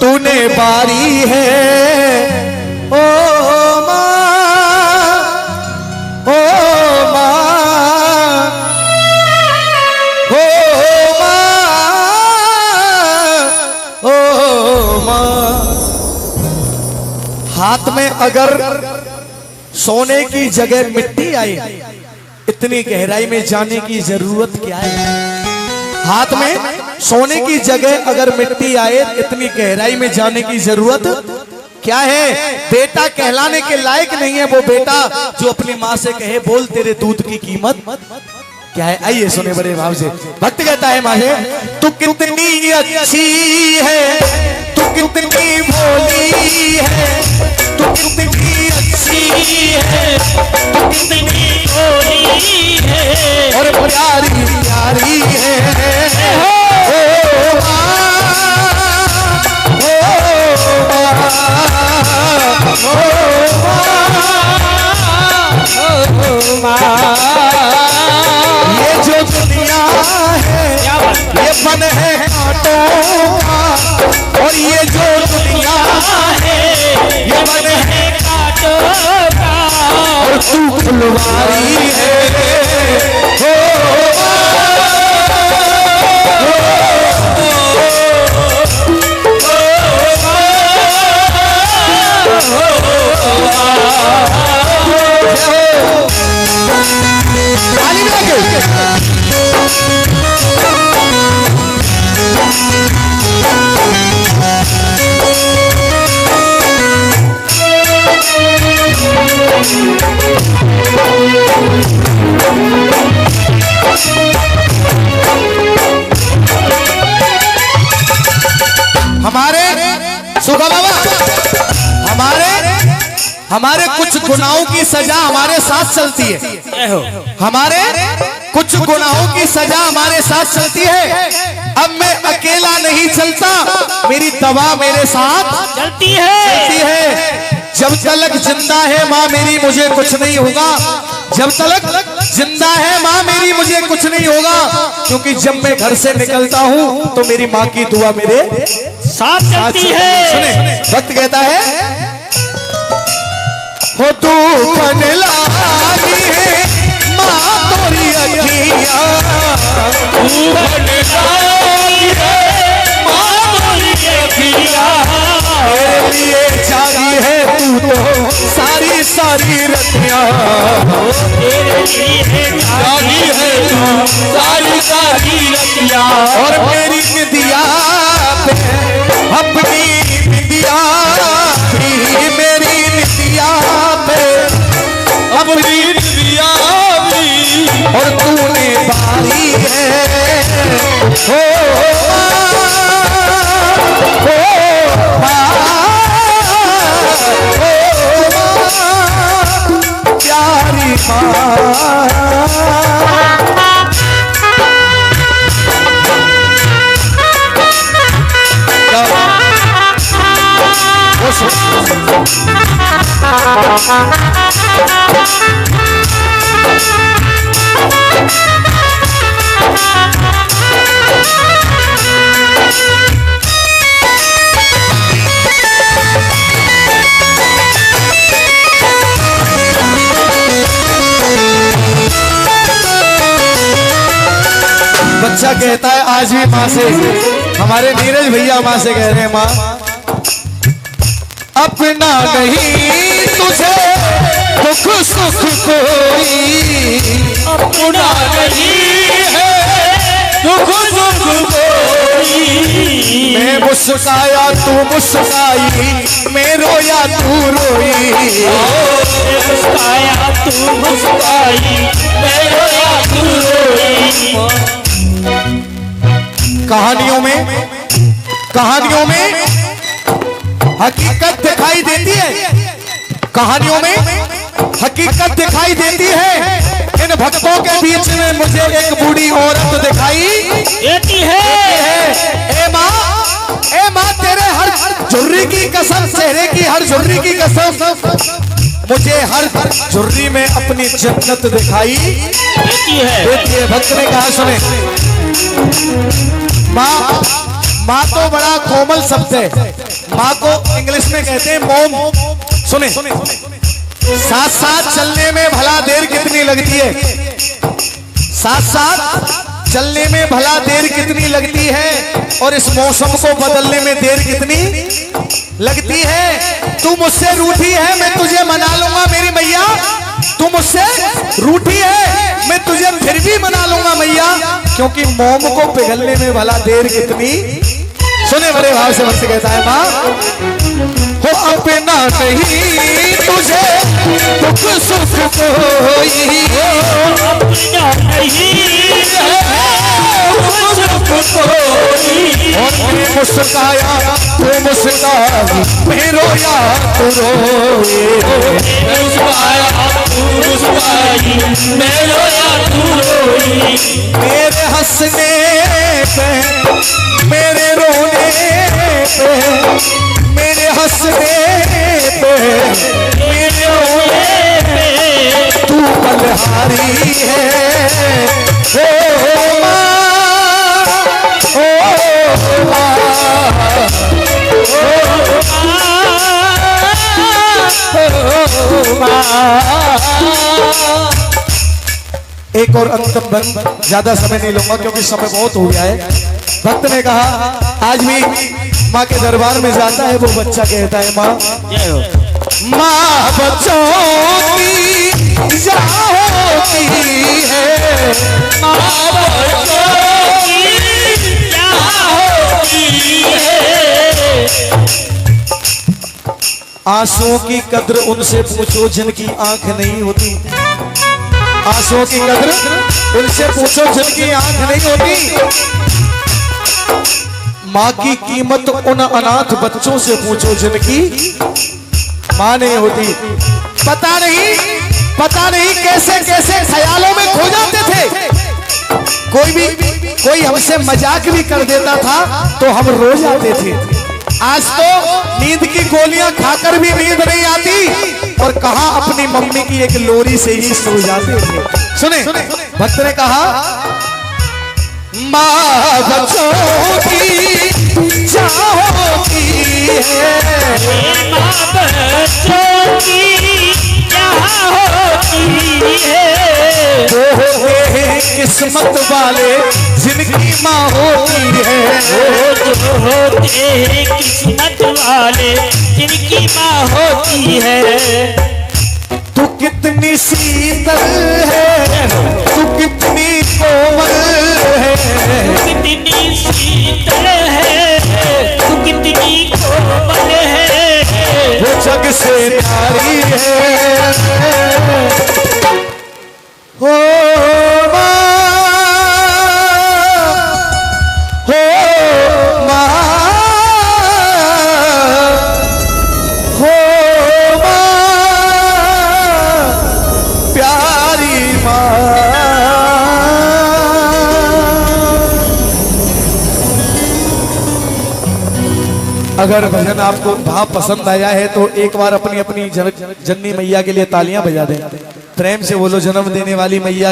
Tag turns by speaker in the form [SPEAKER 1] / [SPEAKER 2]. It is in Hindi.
[SPEAKER 1] तूने बारी है ओ माँ, ओ माँ, ओ माँ, ओ माँ। हाथ में अगर सोने की जगह मिट्टी आई, इतनी गहराई में जाने की जरूरत क्या है। हाथ में सोने की जगह अगर मिट्टी आए, इतनी गहराई में जाने की जरूरत क्या है। बेटा कहलाने के लायक नहीं है वो बेटा जो अपनी माँ से कहे बोल तेरे दूध की कीमत क्या है। आइए सुने बड़े भाव से। भक्त कहता है माँ से, तू कितनी अच्छी है, तू कितनी भोली है, तू कितनी अच्छी है, तू कितनी भोली है और प्यारी प्यारी है। ओ माँ, ये जो दुनिया है ये फन है कांटों का, और ये जो दुनिया है ये फन है कांटों का, और तू फुलवारी है। हमारे कुछ गुनाहों की सजा हमारे साथ चलती है, हमारे कुछ गुनाहों की सजा हमारे साथ चलती है। अब मैं अकेला नहीं चलता, मेरी दवा मेरे साथ चलती है। जब तलक जिंदा है माँ मेरी मुझे कुछ नहीं होगा, जब तलक जिंदा है माँ मेरी मुझे कुछ नहीं होगा, क्योंकि जब मैं घर से निकलता हूँ तो मेरी माँ की दुआ मेरे साथ चलती है। सुने भक्त कहता है, हो तू फन लागी है माँ तोरी अखियाँ, तू फन लागी है माँ तोरी अखियाँ, मेरे लिए जागी है तू तो सारी सारी रतियाँ, मेरे लिए जागी है तू सारी सारी रतियाँ, और मेरी निदिया पे अपनी निदिया भी, मेरी निदिया अपनी निदिया भी, और तूने बारी है प्यारी बच्चा कहता है आज भी माँ से, हमारे नीरज भैया माँ से कह रहे हैं, माँ अपना नहीं तुझे दुख सुख कोई, अपना नहीं है दुख सुख कोई, मैं मुस्काया तू मुस्काई, मैं रोया तू रोई, मैं मुस्काया तू मुस्काई, मैं रोया तू रोई। कहानियों में हकीकत दिखाई देती है, कहानियों में हकीकत दिखाई देती है। इन भक्तों के बीच में मुझे एक बूढ़ी औरत दिखाई देती है। ए माँ तेरे हर झुर्री की कसम, चेहरे की हर झुर्री की कसम, मुझे हर झुर्री में अपनी जन्नत दिखाई देती है। भक्त ने कहा सुने, माँ तो बड़ा कोमल शब्द है, माँ को इंग्लिश में कहते हैं मोम। सुने, साथ साथ चलने में भला देर कितनी लगती है, साथ साथ चलने में भला देर कितनी लगती है, और इस मौसम को बदलने में देर कितनी लगती है। तू मुझसे रूठी है, मैं तुझे मना लूंगा मेरी मैया। तू मुझसे रूठी है, मैं तुझे फिर भी मना लूंगा मैया, क्योंकि मोम को पिघलने में भला देर कितनी। सुने बड़े भाव से मुझसे कहता है माँ हो अपना नहीं तुझे दुख सुख कोई,
[SPEAKER 2] अपना नहीं
[SPEAKER 1] और मैं मुस्काया तू मुस्काई, मैं रोया तू रोए,
[SPEAKER 2] मुस्काया तू मुस्काई, मैं रोया तू रोई।
[SPEAKER 1] मेरे हंसने पे मेरे रोने पे, मेरे हंसने पे मेरे रोने पे तू बलहारी है। ओ माँ, ओ माँ, ओ माँ। एक और अंतिम बंद, ज्यादा समय नहीं लूंगा क्योंकि समय बहुत हो गया है। भक्त ने कहा आज भी माँ के दरबार में जाता है, वो बच्चा कहता है माँ माँ बच्चों की होती है,
[SPEAKER 2] माँ बच्चों की क्या होती है।
[SPEAKER 1] आंसुओं की कद्र उनसे पूछो जिनकी आंख नहीं होती, आंसुओं की कद्र उनसे पूछो जिनकी आंख नहीं होती। माँ की कीमत उन अनाथ बच्चों से पूछो जिनकी माँ नहीं होती। पता नहीं कैसे कैसे ख्यालों में खो जाते थे। कोई हमसे मजाक भी कर देता था तो हम रो जाते थे। आज तो नींद की गोलियां खाकर भी नींद नहीं आती, और कहा अपनी मम्मी की एक लोरी से ही सो जाते थे। सुने, भक्त ने कहा माँ बच्चों की होती है,
[SPEAKER 2] माँ बच्चों की क्या होती है।
[SPEAKER 1] वो होते हैं किस्मत वाले जिनकी माँ होती है,
[SPEAKER 2] वो जो होते हैं किस्मत वाले जिनकी माँ होती है।
[SPEAKER 1] तू कितनी शीतल है, तू कितनी कोमल है,
[SPEAKER 2] कितनी शीतल है, तू कितनी कोमल है,
[SPEAKER 1] वो जग से प्यारी है। हो माँ, हो माँ, हो माँ, प्यारी माँ। अगर भजन आपको भाव पसंद आया है तो एक बार अपनी अपनी जननी मैया के लिए तालियां बजा दें। प्रेम से बोलो जन्म देने वाली मैया।